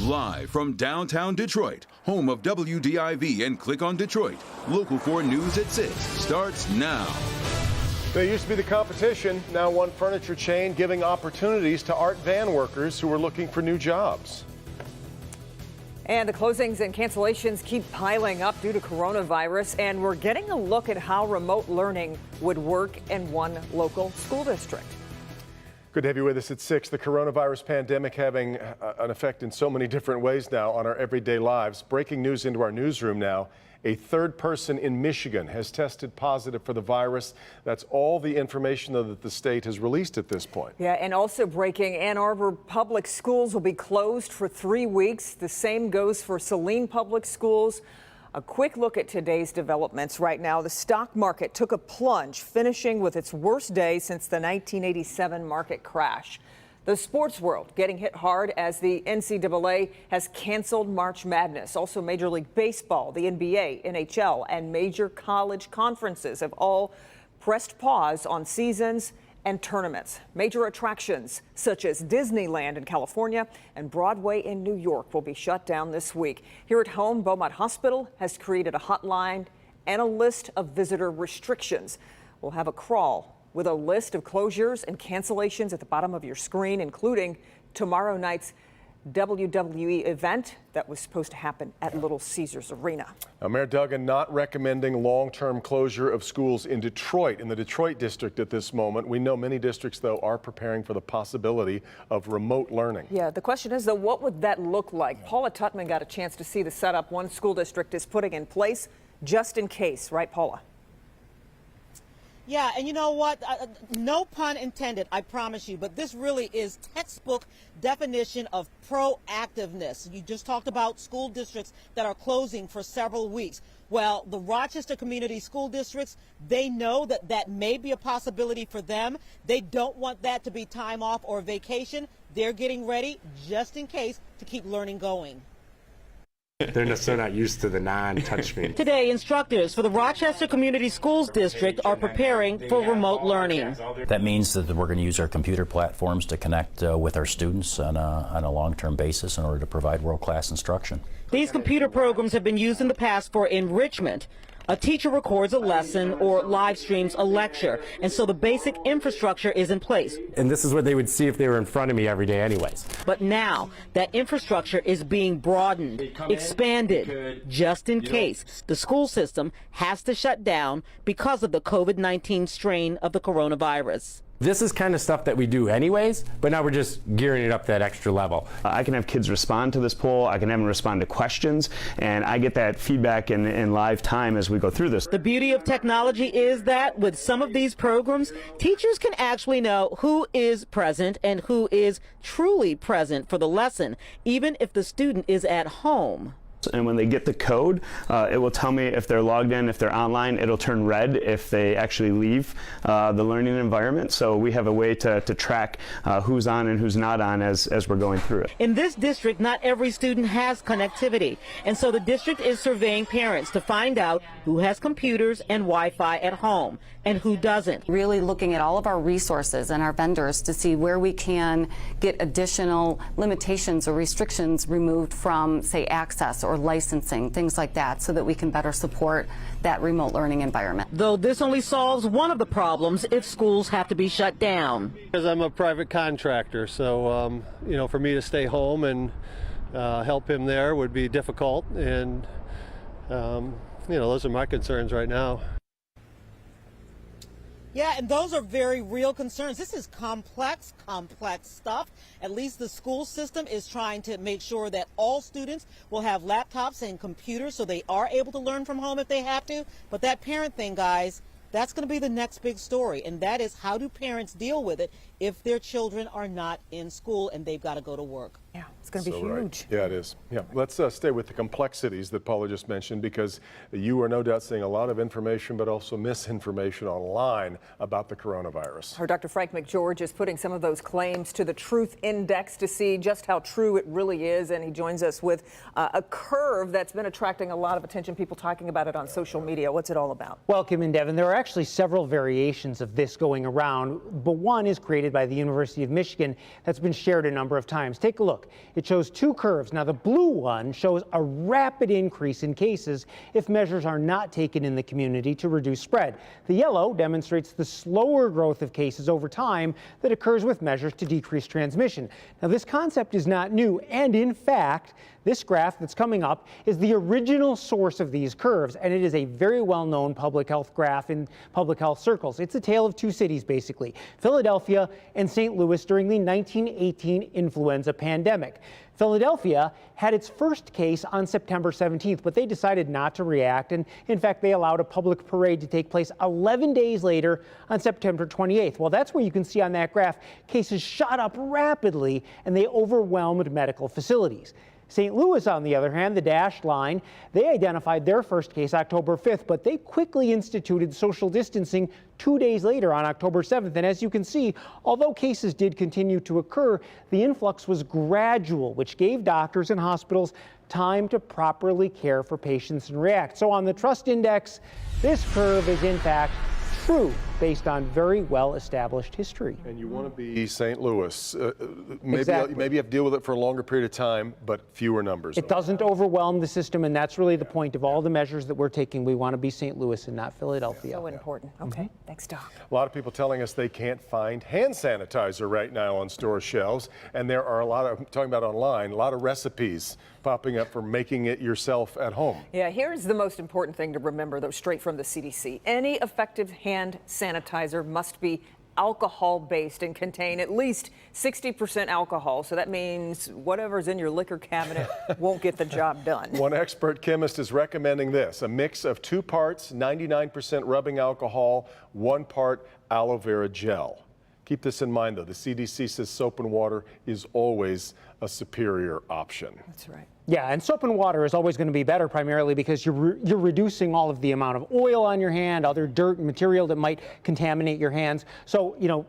Live from downtown Detroit, home of WDIV and Click on Detroit, Local 4 News at 6 starts now. They used to be the competition. Now one furniture chain giving opportunities to art van workers who are looking for new jobs. And the closings and cancellations keep piling up due to coronavirus, and we're getting a look at how remote learning would work in one local school district. Good to have you with us at 6. The coronavirus pandemic having an effect in so many different ways now on our everyday lives. Breaking news into our newsroom now. A third person in Michigan has tested positive for the virus. That's all the information, though, that the state has released at this point. Yeah, and also breaking, Ann Arbor public schools will be closed for 3 weeks. The same goes for Saline Public Schools. A quick look at today's developments right now. The stock market took a plunge, finishing with its worst day since the 1987 market crash. The sports world getting hit hard as the NCAA has canceled March Madness. Also, Major League Baseball, the NBA, NHL, and major college conferences have all pressed pause on seasons and tournaments. Major attractions such as Disneyland in California and Broadway in New York will be shut down this week. Here at home, Beaumont Hospital has created a hotline and a list of visitor restrictions. We'll have a crawl with a list of closures and cancellations at the bottom of your screen, including tomorrow night's WWE event that was supposed to happen at Little Caesars Arena. Now, Mayor Duggan not recommending long-term closure of schools in Detroit, in the Detroit district at this moment. We know many districts, though, are preparing for the possibility of remote learning. Yeah, the question is, though, what would that look like? Paula Tutman got a chance to see the setup one school district is putting in place just in case, right, Paula? Yeah, and you know what? No pun intended, I promise you, but this really is textbook definition of proactiveness. You just talked about school districts that are closing for several weeks. Well, the Rochester Community School Districts, they know that that may be a possibility for them. They don't want that to be time off or vacation. They're getting ready just in case to keep learning going. They're so not used to the non-touchscreen. Today, instructors for the Rochester Community Schools District are preparing for remote learning. That means that we're going to use our computer platforms to connect with our students on a long-term basis in order to provide world-class instruction. These computer programs have been used in the past for enrichment. A teacher records a lesson or live streams a lecture, and so the basic infrastructure is in place. And this is what they would see if they were in front of me every day anyways. But now that infrastructure is being broadened, expanded, just in case the school system has to shut down because of the COVID-19 strain of the coronavirus. This is kind of stuff that we do anyways, but now we're just gearing it up to that extra level. I can have kids respond to this poll, I can have them respond to questions, and I get that feedback in live time as we go through this. The beauty of technology is that with some of these programs, teachers can actually know who is present and who is truly present for the lesson, even if the student is at home. And when they get the code, it will tell me if they're logged in, if they're online. It'll turn red if they actually leave the learning environment. So we have a way to track who's on and who's not on as we're going through it. In this district, not every student has connectivity. And so the district is surveying parents to find out who has computers and Wi-Fi at home and who doesn't. Really looking at all of our resources and our vendors to see where we can get additional limitations or restrictions removed from, say, access or licensing, things like that, so that we can better support that remote learning environment. Though this only solves one of the problems if schools have to be shut down. Because I'm a private contractor, so you know, for me to stay home and help him there would be difficult, and you know, those are my concerns right now. Yeah, and those are very real concerns. This is complex stuff. At least the school system is trying to make sure that all students will have laptops and computers so they are able to learn from home if they have to. But that parent thing, guys, that's going to be the next big story. And that is, how do parents deal with it if their children are not in school and they've got to go to work? Yeah, it's going to be huge. Right. Yeah, it is. Yeah, let's stay with the complexities that Paula just mentioned, because you are no doubt seeing a lot of information, but also misinformation online about the coronavirus. Our Dr. Frank McGeorge is putting some of those claims to the Truth Index to see just how true it really is, and he joins us with a curve that's been attracting a lot of attention, people talking about it on social media. What's it all about? Well, Kim and Devin, there are actually several variations of this going around, but one is created by the University of Michigan that's been shared a number of times. Take a look. It shows two curves. Now, the blue one shows a rapid increase in cases if measures are not taken in the community to reduce spread. The yellow demonstrates the slower growth of cases over time that occurs with measures to decrease transmission. Now, this concept is not new, and in fact, this graph that's coming up is the original source of these curves, and it is a very well-known public health graph in public health circles. It's a tale of two cities, basically, Philadelphia and St. Louis during the 1918 influenza pandemic. Philadelphia had its first case on September 17th, but they decided not to react, and in fact, they allowed a public parade to take place 11 days later on September 28th. Well, that's where you can see on that graph, cases shot up rapidly, and they overwhelmed medical facilities. St. Louis, on the other hand, the dashed line, they identified their first case October 5th, but they quickly instituted social distancing 2 days later on October 7th. And as you can see, although cases did continue to occur, the influx was gradual, which gave doctors and hospitals time to properly care for patients and react. So on the trust index, this curve is in fact true based on very well-established history. And you want to be St. Louis. Exactly. Maybe you have to deal with it for a longer period of time, but fewer numbers. It doesn't overwhelm the system, and that's really the point of all the measures that we're taking. We want to be St. Louis and not Philadelphia. So important. Okay, thanks, Doc. A lot of people telling us they can't find hand sanitizer right now on store shelves, and there are a lot of, I'm talking about online, a lot of recipes popping up for making it yourself at home. Yeah, here's the most important thing to remember, though, straight from the CDC. Any effective hand sanitizer must be alcohol-based and contain at least 60% alcohol. So that means whatever's in your liquor cabinet won't get the job done. One expert chemist is recommending this, a mix of 2 parts 99% rubbing alcohol, 1 part aloe vera gel. Keep this in mind, though. The CDC says soap and water is always a superior option. That's right. Yeah, and soap and water is always going to be better, primarily because you're reducing all of the amount of oil on your hand, other dirt and material that might contaminate your hands. So, you know,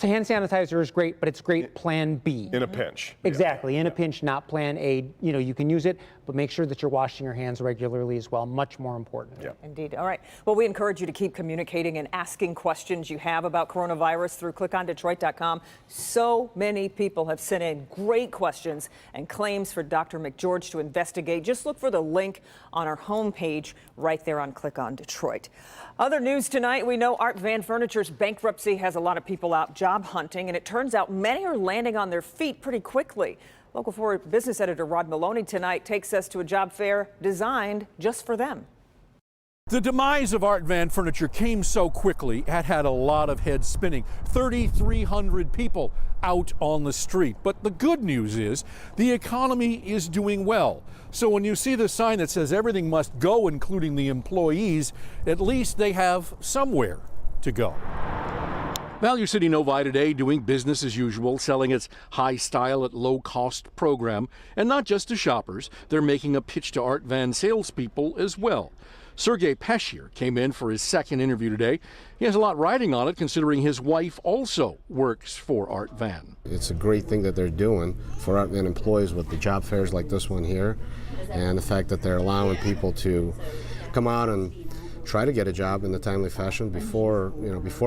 hand sanitizer is great, but it's great plan B. In a pinch. Exactly, in a pinch, not plan A. You know, you can use it, but make sure that you're washing your hands regularly as well. Much more important. Yeah. Indeed. All right. Well, we encourage you to keep communicating and asking questions you have about coronavirus through clickondetroit.com. So many people have sent in great questions and claims for Dr. McGeorge to investigate. Just look for the link on our homepage right there on Click on Detroit. Other news tonight, we know Art Van Furniture's bankruptcy has a lot of people out job hunting, and it turns out many are landing on their feet pretty quickly. Local 4 business editor Rod Maloney tonight takes us to a job fair designed just for them. The demise of Art Van Furniture came so quickly, it had a lot of heads spinning. 3,300 people out on the street. But the good news is the economy is doing well. So when you see the sign that says everything must go, including the employees, at least they have somewhere to go. Value City Novi today doing business as usual, selling its high style at low cost program. And not just to shoppers, they're making a pitch to Art Van salespeople as well. Sergey Peshier came in for his second interview today. He has a lot riding on it, considering his wife also works for Art Van. It's a great thing that they're doing for Art Van employees with the job fairs like this one here, and the fact that they're allowing people to come out and try to get a job in a timely fashion before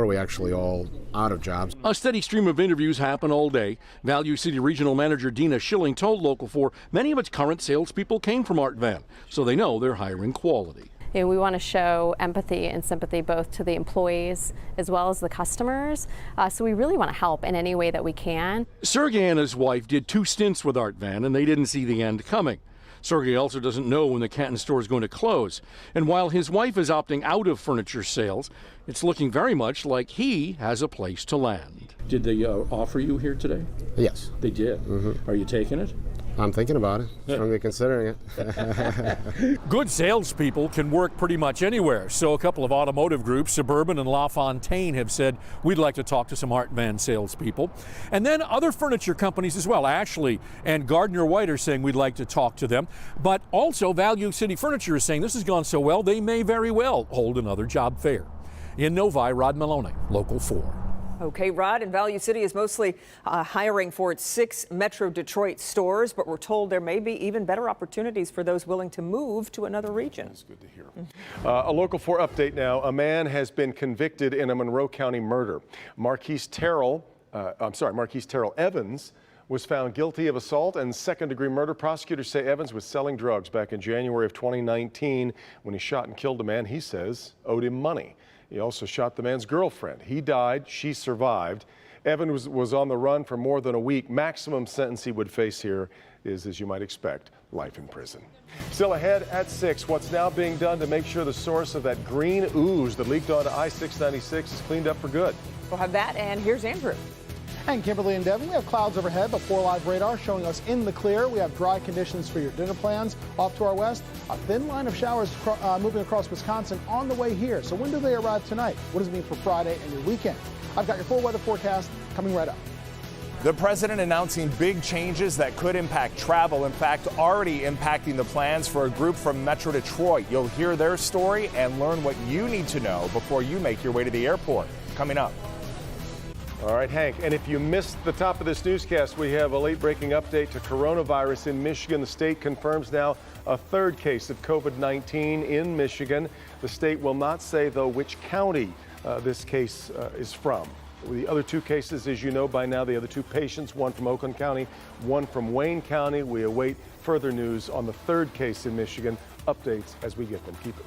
we actually all out of jobs. A steady stream of interviews happen all day. Value City Regional Manager Dina Schilling told Local 4 many of its current salespeople came from Art Van, so they know they're hiring quality. You know, we want to show empathy and sympathy both to the employees as well as the customers. So we really want to help in any way that we can. Sergey and his wife did 2 stints with Art Van, and they didn't see the end coming. Sergey also doesn't know when the Canton store is going to close. And while his wife is opting out of furniture sales, it's looking very much like he has a place to land. Did they offer you here today? Yes. They did? Mm-hmm. Are you taking it? I'm thinking about it, strongly considering it. Good salespeople can work pretty much anywhere. So a couple of automotive groups, Suburban and LaFontaine, have said, we'd like to talk to some Art Van salespeople. And then other furniture companies as well. Ashley and Gardner White are saying we'd like to talk to them. But also Value City Furniture is saying this has gone so well, they may very well hold another job fair. In Novi, Rod Maloney, Local 4. Okay, Rod, and Value City is mostly hiring for its 6 Metro Detroit stores, but we're told there may be even better opportunities for those willing to move to another region. That's good to hear. A Local 4 update now. A man has been convicted in a Monroe County murder. Marquise Terrell Marquise Terrell Evans was found guilty of assault and second-degree murder. Prosecutors say Evans was selling drugs back in January of 2019 when he shot and killed a man he says owed him money. He also shot the man's girlfriend. He died. She survived. Evans was on the run for more than a week. Maximum sentence he would face here is, as you might expect, life in prison. Still ahead at 6, what's now being done to make sure the source of that green ooze that leaked onto I-696 is cleaned up for good. We'll have that, and here's Andrew. And Kimberly and Devin, we have clouds overhead, but 4 live radar showing us in the clear. We have dry conditions for your dinner plans. Off to our west, a thin line of showers moving across Wisconsin on the way here. So when do they arrive tonight? What does it mean for Friday and your weekend? I've got your full weather forecast coming right up. The president announcing big changes that could impact travel. In fact, already impacting the plans for a group from Metro Detroit. You'll hear their story and learn what you need to know before you make your way to the airport. Coming up. All right, Hank, and if you missed the top of this newscast, we have a late-breaking update to coronavirus in Michigan. The state confirms now a 3rd case of COVID-19 in Michigan. The state will not say, though, which county this case is from. The other 2 cases, as you know by now, the other 2 patients, one from Oakland County, one from Wayne County. We await further news on the 3rd case in Michigan. Updates as we get them. Keep it.